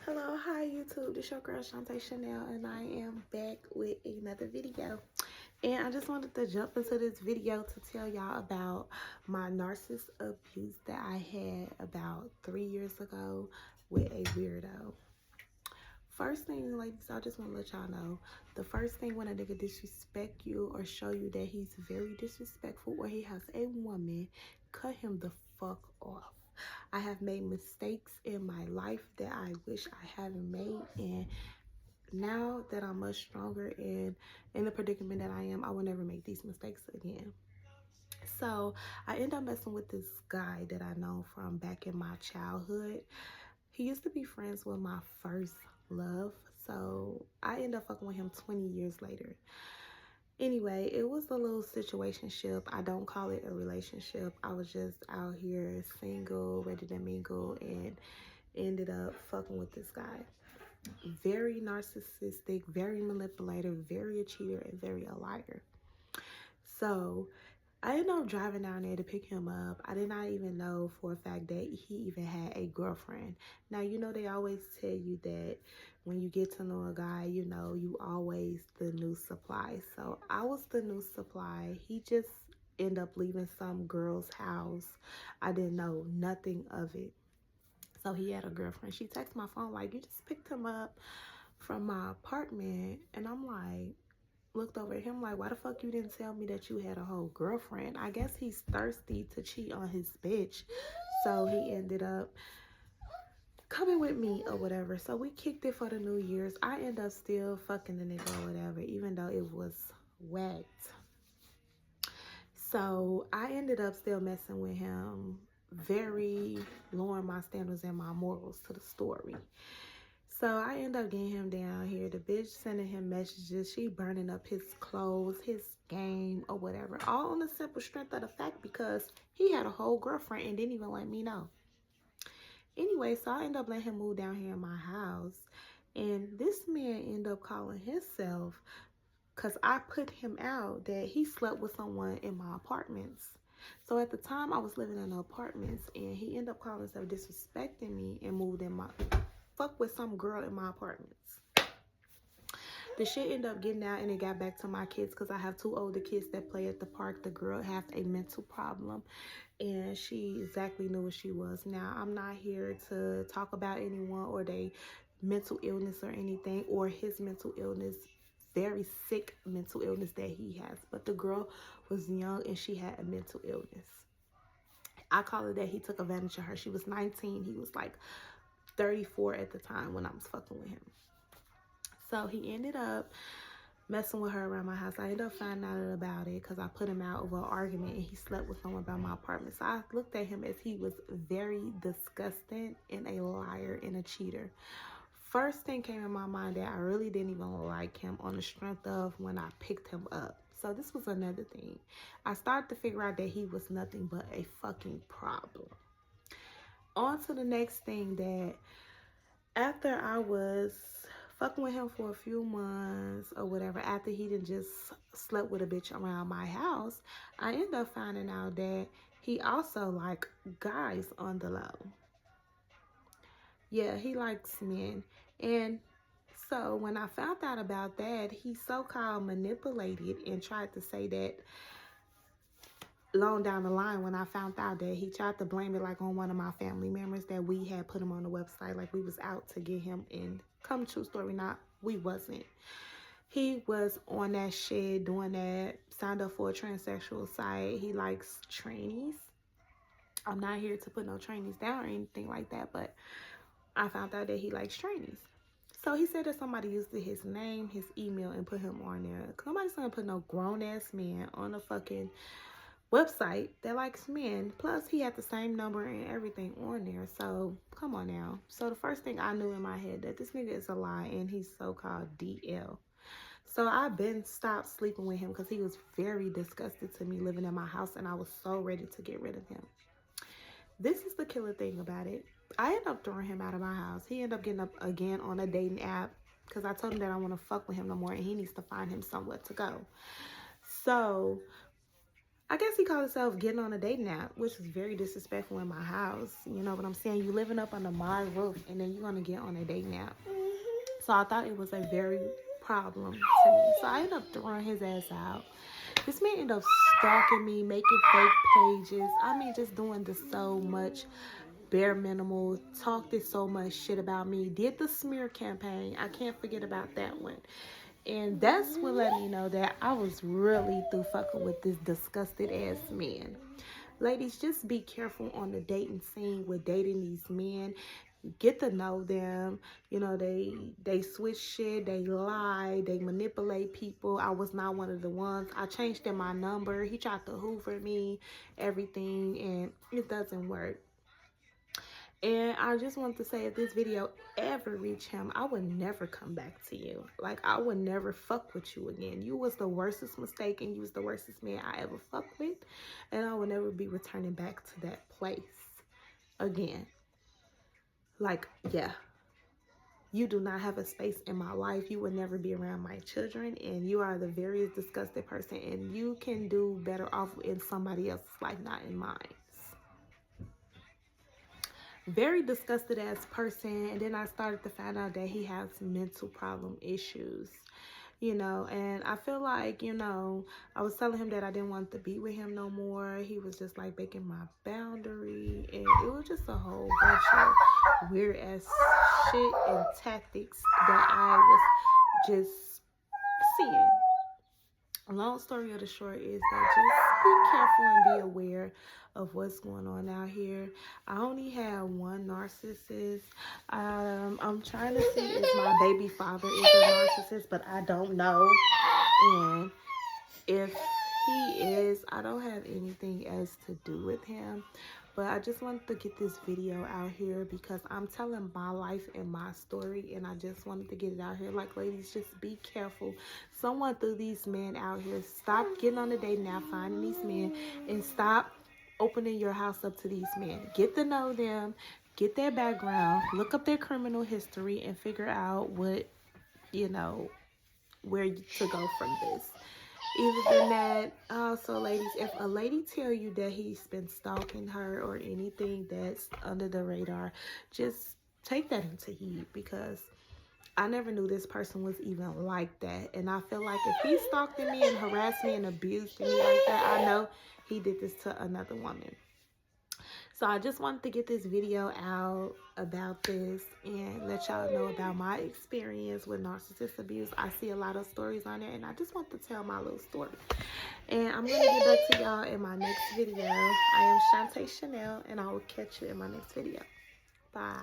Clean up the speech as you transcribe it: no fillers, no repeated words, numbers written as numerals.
Hello, hi YouTube. This your girl Shantae Chanel, and I am back with another video. And I just wanted to jump into this video to tell y'all about my narcissist abuse that I had about 3 years ago with a weirdo. First thing, ladies, I just want to let y'all know, the first thing when a nigga disrespect you or show you that he's very disrespectful or he has a woman, cut him the fuck off. I have made mistakes in my life that I wish I haven't made, and now that I'm much stronger and in the predicament that I am, I will never make these mistakes again. So I end up messing with this guy that I know from back in my childhood. He used to be friends with my first love, so I end up fucking with him 20 years later. Anyway, it was a little situationship. I don't call it a relationship. I was just out here single, ready to mingle, and ended up fucking with this guy. Very narcissistic, very manipulative, very a cheater, and very a liar. So I ended up driving down there to pick him up. I did not even know for a fact that he even had a girlfriend. Now, you know, they always tell you that when you get to know a guy, you know, you always the new supply. So I was the new supply. He just ended up leaving some girl's house. I didn't know nothing of it. So he had a girlfriend. She texted my phone like, you just picked him up from my apartment. And I'm like, looked over at him like, why the fuck you didn't tell me that you had a whole girlfriend? I guess he's thirsty to cheat on his bitch. So he ended up coming with me or whatever. So we kicked it for the New Year's. I end up still fucking the nigga or whatever, even though it was whacked. So I ended up still messing with him, very lowering my standards and my morals to the story. So I end up getting him down here. The bitch sending him messages. She burning up his clothes, his game, or whatever. All on the simple strength of the fact because he had a whole girlfriend and didn't even let me know. Anyway, so I end up letting him move down here in my house. And this man end up calling himself, because I put him out, that he slept with someone in my apartments. So at the time I was living in the apartments, and he ended up calling himself disrespecting me and moved in my fuck with some girl in my apartments. The shit ended up getting out, and it got back to my kids because I have two older kids that play at the park. The girl has a mental problem, and she exactly knew what she was. Now, I'm not here to talk about anyone or their mental illness or anything, or his mental illness, very sick mental illness that he has. But the girl was young and she had a mental illness. I call it that he took advantage of her. She was 19. He was like 34 at the time when I was fucking with him. So he ended up messing with her around my house. I ended up finding out about it because I put him out over an argument and he slept with someone about my apartment. So I looked at him as he was very disgusting and a liar and a cheater. First thing came in my mind that I really didn't even like him on the strength of when I picked him up. So this was another thing. I started to figure out that he was nothing but a fucking problem. On to the next thing, that after I was fucking with him for a few months or whatever, after he didn't just slept with a bitch around my house, I ended up finding out that he also like guys on the low. Yeah, he likes men. And so when I found out about that, he so-called manipulated and tried to say that long down the line, when I found out that he tried to blame it like on one of my family members, that we had put him on the website, like we was out to get him. And come true story, not, we wasn't. He was on that shit, doing that, signed up for a transsexual site. He likes trainees. I'm not here to put no trainees down or anything like that, but I found out that he likes trainees. So he said that somebody used his name, his email, and put him on there. Nobody's gonna put no grown-ass man on a fucking website that likes men. Plus, he had the same number and everything on there. So, come on now. So, the first thing I knew in my head, that this nigga is a lie and he's so-called DL. So, I've been stopped sleeping with him because he was very disgusted to me living in my house, and I was so ready to get rid of him. This is the killer thing about it. I ended up throwing him out of my house. He ended up getting up again on a dating app because I told him that I want to fuck with him no more and he needs to find him somewhere to go. So I guess he called himself getting on a dating app, which is very disrespectful in my house. You know what I'm saying? You living up under my roof, and then you're going to get on a dating app. So I thought it was a very problem to me. So I ended up throwing his ass out. This man ended up stalking me, making fake pages. I mean, just doing this so much bare minimal, talked this so much shit about me, did the smear campaign. I can't forget about that one. And that's what let me know that I was really through fucking with this disgusted ass man. Ladies, just be careful on the dating scene with dating these men. Get to know them. You know, they switch shit, they lie, they manipulate people. I was not one of the ones. I changed in my number. He tried to hoover me, everything, and it doesn't work. And I just want to say, if this video ever reach him, I would never come back to you. Like, I would never fuck with you again. You was the worstest mistake, and you was the worstest man I ever fucked with. And I would never be returning back to that place again. Like, yeah. You do not have a space in my life. You will never be around my children. And you are the very disgusting person. And you can do better off in somebody else's life, not in mine. Very disgusted ass person. And then I started to find out that he has mental problem issues, you know. And I feel like, you know, I was telling him that I didn't want to be with him no more. He was just like breaking my boundary, and it was just a whole bunch of weird ass shit and tactics that I was just seeing. Long story of the short is that just be careful and be aware of what's going on out here. I only have one narcissist. I'm trying to see if my baby father is a narcissist, but I don't know. And if he is, I don't have anything else to do with him. But I just wanted to get this video out here because I'm telling my life and my story, and I just wanted to get it out here. Like, ladies, just be careful. Someone threw these men out here. Stop getting on the dating app, finding these men, and stop opening your house up to these men. Get to know them, get their background, look up their criminal history, and figure out what, you know, where to go from this. Either than that, also, ladies, if a lady tell you that he's been stalking her or anything that's under the radar, just take that into heed, because I never knew this person was even like that. And I feel like if he stalked me and harassed me and abused me like that, I know he did this to another woman. So I just wanted to get this video out about this and let y'all know about my experience with narcissist abuse. I see a lot of stories on there, and I just want to tell my little story. And I'm going to get back to y'all in my next video. I am Shantae Chanel, and I will catch you in my next video. Bye.